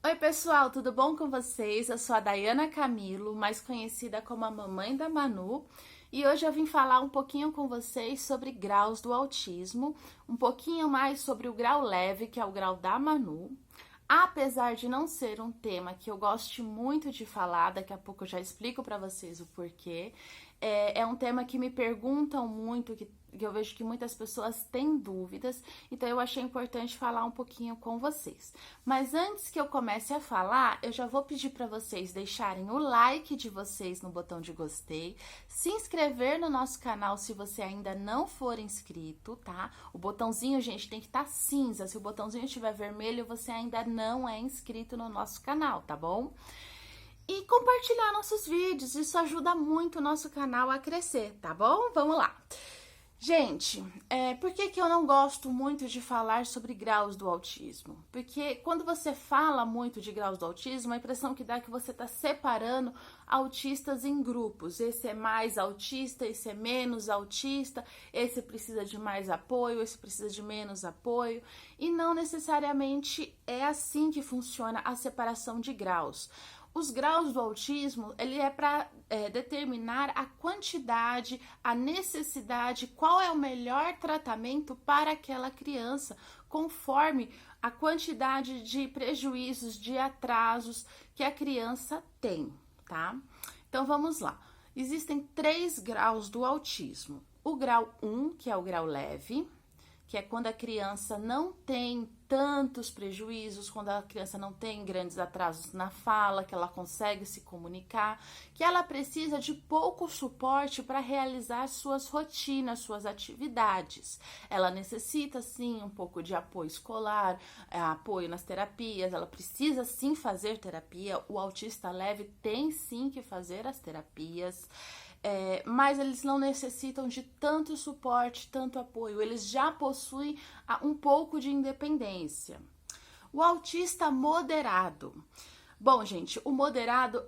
Oi, pessoal, tudo bom com vocês? Eu sou a Dayana Camilo, mais conhecida como a mamãe da Manu, e hoje eu vim falar um pouquinho com vocês sobre graus do autismo, um pouquinho mais sobre o grau leve, que é o grau da Manu. Apesar de não ser um tema que eu goste muito de falar, daqui a pouco eu já explico para vocês o porquê. É um tema que me perguntam muito, que eu vejo que muitas pessoas têm dúvidas, então eu achei importante falar um pouquinho com vocês. Mas antes que eu comece a falar, eu já vou pedir para vocês deixarem o like de vocês no botão de gostei, se inscrever no nosso canal se você ainda não for inscrito, tá? O botãozinho, gente, tem que estar cinza. Se o botãozinho estiver vermelho, você ainda não é inscrito no nosso canal, tá bom? E compartilhar nossos vídeos, isso ajuda muito o nosso canal a crescer, tá bom? Vamos lá! Gente, por que eu não gosto muito de falar sobre graus do autismo? Porque quando você fala muito de graus do autismo, a impressão que dá é que você está separando autistas em grupos. Esse é mais autista, esse é menos autista, esse precisa de mais apoio, esse precisa de menos apoio. E não necessariamente é assim que funciona a separação de graus. Os graus do autismo, ele é para determinar a quantidade, a necessidade, qual é o melhor tratamento para aquela criança, conforme a quantidade de prejuízos, de atrasos que a criança tem, tá? Então, vamos lá. Existem 3 graus do autismo. O grau 1, que é o grau leve, que é quando a criança não tem tantos prejuízos, quando a criança não tem grandes atrasos na fala, que ela consegue se comunicar, que ela precisa de pouco suporte para realizar suas rotinas, suas atividades. Ela necessita, sim, um pouco de apoio escolar, apoio nas terapias, ela precisa, sim, fazer terapia. O autista leve tem, sim, que fazer as terapias. Mas eles não necessitam de tanto suporte, tanto apoio, eles já possuem um pouco de independência. O autista moderado. Bom, gente, o moderado,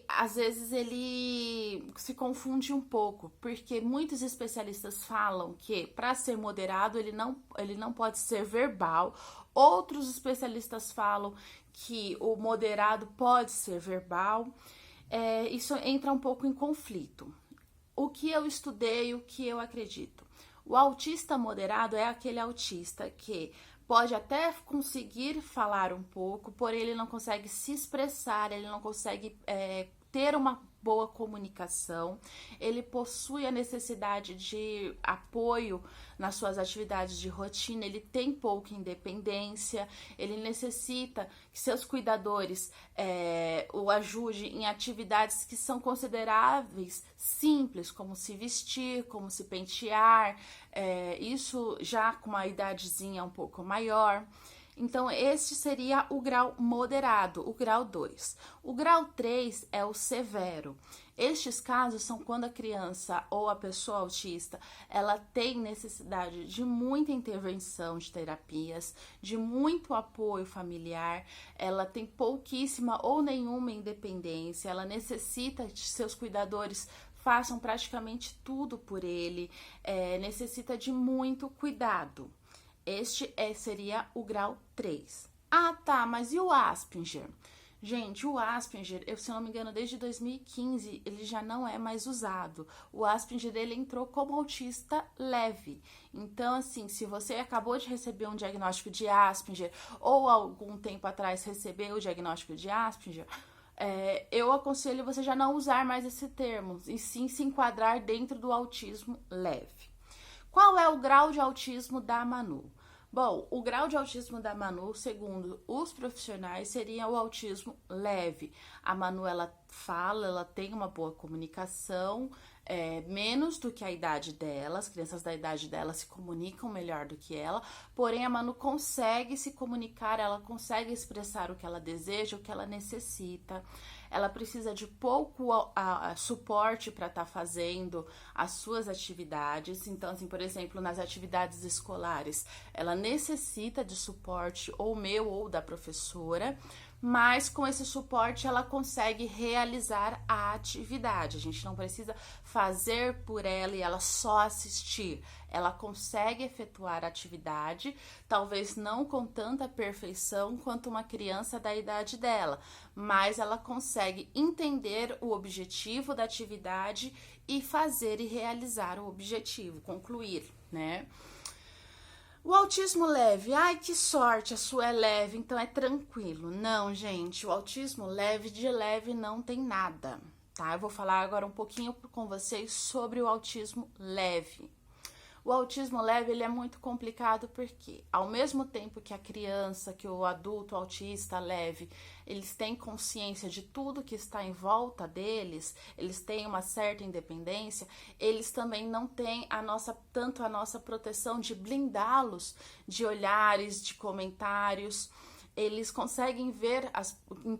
às vezes ele se confunde um pouco, porque muitos especialistas falam que para ser moderado ele não pode ser verbal. Outros especialistas falam que o moderado pode ser verbal. Isso entra um pouco em conflito. O que eu estudei, o que eu acredito? O autista moderado é aquele autista que pode até conseguir falar um pouco, porém ele não consegue se expressar, ele não consegue ter uma boa comunicação, ele possui a necessidade de apoio nas suas atividades de rotina, ele tem pouca independência, ele necessita que seus cuidadores o ajudem em atividades que são consideráveis simples, como se vestir, como se pentear, isso já com uma idadezinha um pouco maior. Então, este seria o grau moderado, o grau 2. O grau 3 é o severo. Estes casos são quando a criança ou a pessoa autista, ela tem necessidade de muita intervenção de terapias, de muito apoio familiar, ela tem pouquíssima ou nenhuma independência, ela necessita de seus cuidadores façam praticamente tudo por ele, necessita de muito cuidado. Este seria o grau 3. Ah, tá, mas e o Asperger? Gente, o Asperger, se eu não me engano, desde 2015, ele já não é mais usado. O Asperger, ele entrou como autista leve. Então, assim, se você acabou de receber um diagnóstico de Asperger ou algum tempo atrás recebeu o diagnóstico de Asperger, eu aconselho você já não usar mais esse termo e sim se enquadrar dentro do autismo leve. Qual é o grau de autismo da Manu? Bom, o grau de autismo da Manu, segundo os profissionais, seria o autismo leve. A Manu, ela fala, ela tem uma boa comunicação, menos do que a idade dela, as crianças da idade dela se comunicam melhor do que ela, porém a Manu consegue se comunicar, ela consegue expressar o que ela deseja, o que ela necessita. Ela precisa de pouco suporte para estar fazendo as suas atividades. Então, assim, por exemplo, nas atividades escolares, ela necessita de suporte ou meu ou da professora, mas com esse suporte ela consegue realizar a atividade. A gente não precisa fazer por ela e ela só assistir. Ela consegue efetuar a atividade, talvez não com tanta perfeição quanto uma criança da idade dela, mas ela consegue entender o objetivo da atividade e fazer e realizar o objetivo, concluir, né? O autismo leve, ai que sorte, a sua é leve, então é tranquilo. Não, gente, o autismo leve de leve não tem nada, tá? Eu vou falar agora um pouquinho com vocês sobre o autismo leve. O autismo leve, ele é muito complicado porque, ao mesmo tempo que a criança, que o adulto autista leve, eles têm consciência de tudo que está em volta deles, eles têm uma certa independência, eles também não têm tanto a nossa proteção de blindá-los de olhares, de comentários. Eles conseguem ver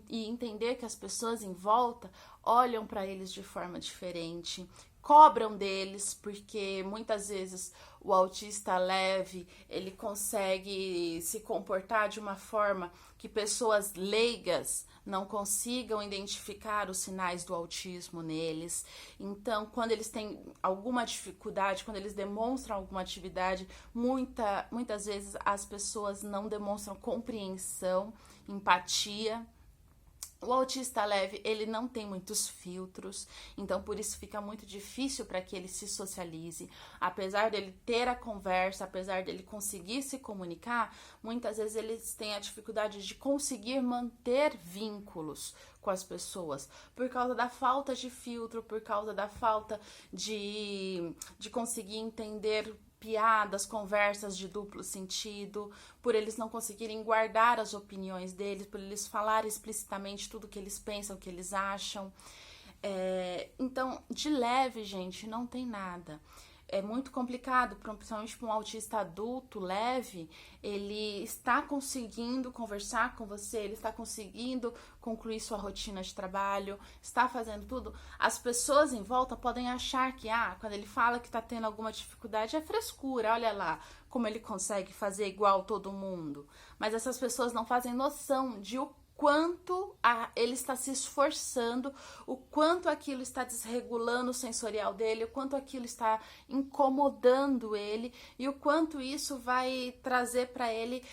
e entender que as pessoas em volta olham para eles de forma diferente, cobram deles, porque muitas vezes o autista leve, ele consegue se comportar de uma forma que pessoas leigas não consigam identificar os sinais do autismo neles. Então, quando eles têm alguma dificuldade, quando eles demonstram alguma atividade, muitas vezes as pessoas não demonstram compreensão, empatia. O autista leve, ele não tem muitos filtros, então por isso fica muito difícil para que ele se socialize. Apesar dele ter a conversa, apesar dele conseguir se comunicar, muitas vezes eles têm a dificuldade de conseguir manter vínculos com as pessoas, por causa da falta de filtro, por causa da falta de conseguir entender piadas, conversas de duplo sentido, por eles não conseguirem guardar as opiniões deles, por eles falarem explicitamente tudo que eles pensam, que eles acham. Então, de leve, gente, não tem nada. É muito complicado, principalmente para um autista adulto leve, ele está conseguindo conversar com você, ele está conseguindo concluir sua rotina de trabalho, está fazendo tudo. As pessoas em volta podem achar que, quando ele fala que está tendo alguma dificuldade, é frescura, olha lá como ele consegue fazer igual todo mundo. Mas essas pessoas não fazem noção de o quanto ele está se esforçando, o quanto aquilo está desregulando o sensorial dele, o quanto aquilo está incomodando ele e o quanto isso vai trazer para ele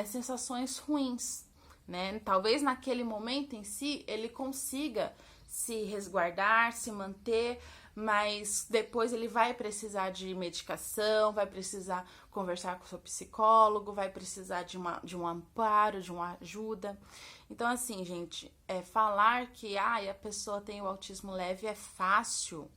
sensações ruins, né? Talvez naquele momento em si ele consiga se resguardar, se manter, mas depois ele vai precisar de medicação, vai precisar conversar com o seu psicólogo, vai precisar de um amparo, de uma ajuda. Então, assim, gente, falar que a pessoa tem o autismo leve é fácil.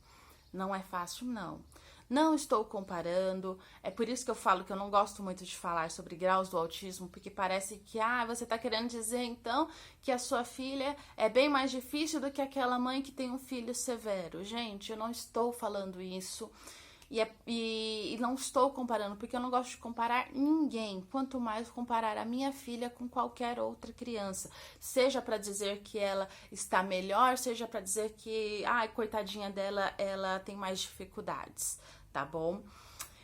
Não é fácil, não. Não estou comparando, é por isso que eu falo que eu não gosto muito de falar sobre graus do autismo, porque parece que, você tá querendo dizer, então, que a sua filha é bem mais difícil do que aquela mãe que tem um filho severo. Gente, eu não estou falando isso e não estou comparando, porque eu não gosto de comparar ninguém, quanto mais comparar a minha filha com qualquer outra criança, seja para dizer que ela está melhor, seja para dizer que, coitadinha dela, ela tem mais dificuldades. Tá bom?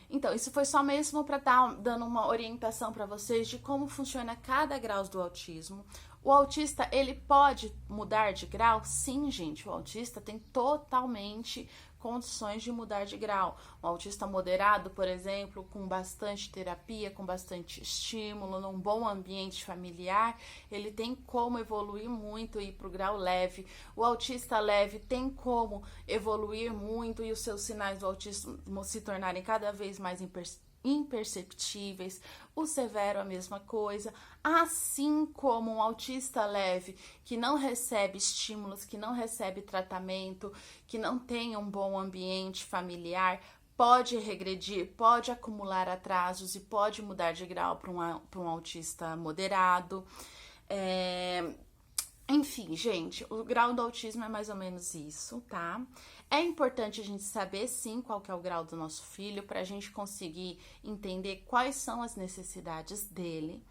Então, isso foi só mesmo para estar dando uma orientação para vocês de como funciona cada grau do autismo. O autista, ele pode mudar de grau? Sim, gente, o autista tem totalmente condições de mudar de grau. Um autista moderado, por exemplo, com bastante terapia, com bastante estímulo, num bom ambiente familiar, ele tem como evoluir muito e ir para o grau leve. O autista leve tem como evoluir muito e os seus sinais do autismo se tornarem cada vez mais imperceptíveis. O severo a mesma coisa, assim como um autista leve que não recebe estímulos, que não recebe tratamento, que não tem um bom ambiente familiar, pode regredir, pode acumular atrasos e pode mudar de grau para um autista moderado. Enfim, gente, o grau do autismo é mais ou menos isso, tá? É importante a gente saber, sim, qual que é o grau do nosso filho, para a gente conseguir entender quais são as necessidades dele.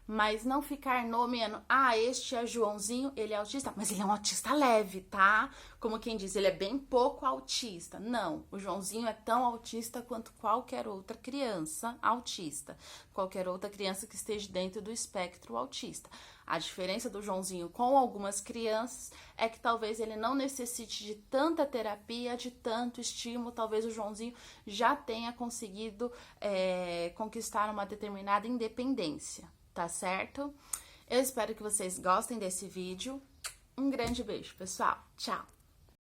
mas não ficar nomeando, este é Joãozinho, ele é autista, mas ele é um autista leve, tá? Como quem diz, ele é bem pouco autista. Não, o Joãozinho é tão autista quanto qualquer outra criança autista, qualquer outra criança que esteja dentro do espectro autista. A diferença do Joãozinho com algumas crianças é que talvez ele não necessite de tanta terapia, de tanto estímulo, talvez o Joãozinho já tenha conseguido conquistar uma determinada independência. Tá certo? Eu espero que vocês gostem desse vídeo. Um grande beijo, pessoal. Tchau!